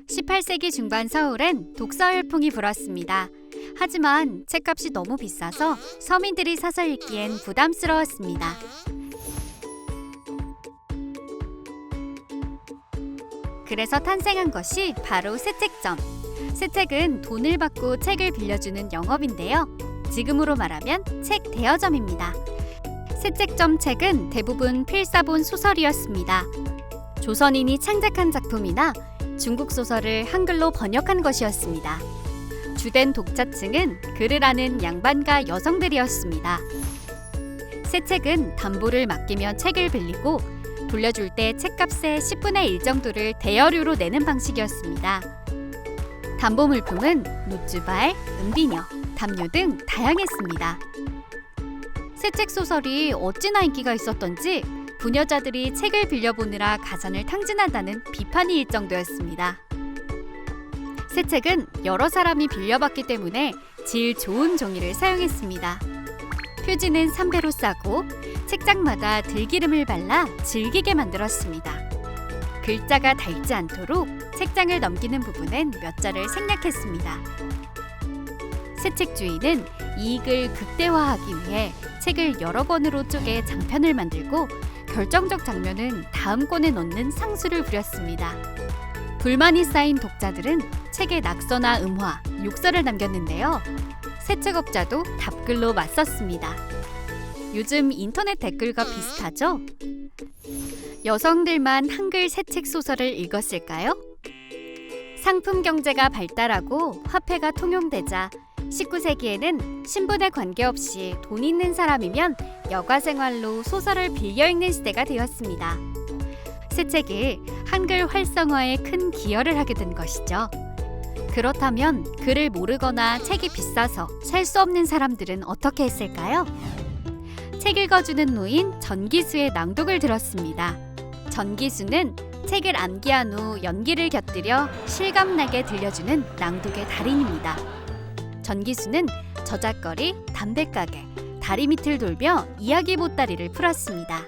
18세기 중반 서울엔 독서 열풍이 불었습니다. 하지만 책값이 너무 비싸서 서민들이 사서 읽기엔 부담스러웠습니다. 그래서 탄생한 것이 바로 새책점. 새책은 돈을 받고 책을 빌려주는 영업인데요. 지금으로 말하면 책 대여점입니다. 새책점 책은 대부분 필사본 소설이었습니다. 조선인이 창작한 작품이나 중국 소설을 한글로 번역한 것이었습니다. 주된 독자층은 글을 아는 양반과 여성들이었습니다. 새책은 담보를 맡기면 책을 빌리고 돌려줄 때 책값의 10분의 1 정도를 대여료로 내는 방식이었습니다. 담보 물품은 노트발, 은비녀, 담요 등 다양했습니다. 새책 소설이 어찌나 인기가 있었던지 부녀자들이 책을 빌려보느라 가산을 탕진한다는 비판이 일 정도였습니다. 새책은 여러 사람이 빌려봤기 때문에 질 좋은 종이를 사용했습니다. 표지는 3배로 싸고 책장마다 들기름을 발라 질기게 만들었습니다. 글자가 닳지 않도록 책장을 넘기는 부분엔 몇 자를 생략했습니다. 새책 주인은 이익을 극대화하기 위해 책을 여러 권으로 쪼개 장편을 만들고 결정적 장면은 다음 권에 넣는 상수를 부렸습니다. 불만이 쌓인 독자들은 책에 낙서나 음화, 욕설을 남겼는데요. 새책업자도 답글로 맞섰습니다. 요즘 인터넷 댓글과 비슷하죠? 여성들만 한글 새책 소설을 읽었을까요? 상품 경제가 발달하고 화폐가 통용되자 19세기에는 신분에 관계없이 돈 있는 사람이면 여가 생활로 소설을 빌려 읽는 시대가 되었습니다. 새책이 한글 활성화에 큰 기여를 하게 된 것이죠. 그렇다면 글을 모르거나 책이 비싸서 살 수 없는 사람들은 어떻게 했을까요? 책 읽어주는 노인 전기수의 낭독을 들었습니다. 전기수는 책을 암기한 후 연기를 곁들여 실감나게 들려주는 낭독의 달인입니다. 전기수는 저작거리, 담배가게, 다리 밑을 돌며 이야기 보따리를 풀었습니다.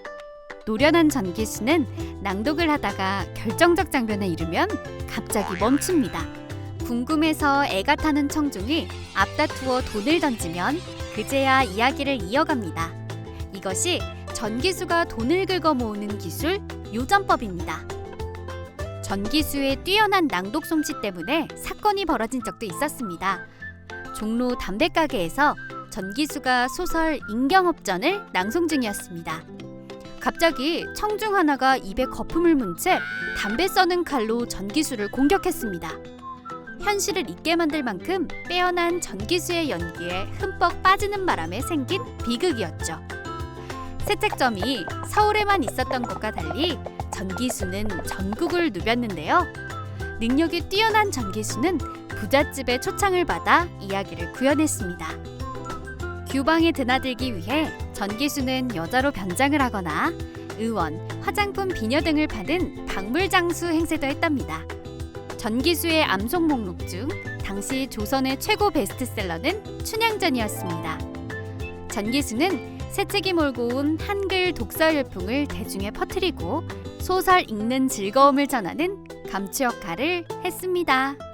노련한 전기수는 낭독을 하다가 결정적 장면에 이르면 갑자기 멈춥니다. 궁금해서 애가 타는 청중이 앞다투어 돈을 던지면 그제야 이야기를 이어갑니다. 이것이 전기수가 돈을 긁어 모으는 기술, 요전법입니다. 전기수의 뛰어난 낭독 솜씨 때문에 사건이 벌어진 적도 있었습니다. 종로 담배가게에서 전기수가 소설 인경업전을 낭송 중이었습니다. 갑자기 청중 하나가 입에 거품을 문 채 담배 써는 칼로 전기수를 공격했습니다. 현실을 잊게 만들 만큼 빼어난 전기수의 연기에 흠뻑 빠지는 바람에 생긴 비극이었죠. 새책점이 서울에만 있었던 것과 달리 전기수는 전국을 누볐는데요. 능력이 뛰어난 전기수는 부잣집의 초청을 받아 이야기를 구현했습니다. 규방에 드나들기 위해 전기수는 여자로 변장을 하거나 의원, 화장품 비녀 등을 파는 박물장수 행세도 했답니다. 전기수의 암송 목록 중 당시 조선의 최고 베스트셀러는 춘향전이었습니다. 전기수는 새책이 몰고 온 한글 독서 열풍을 대중에 퍼뜨리고 소설 읽는 즐거움을 전하는 감추 역할을 했습니다.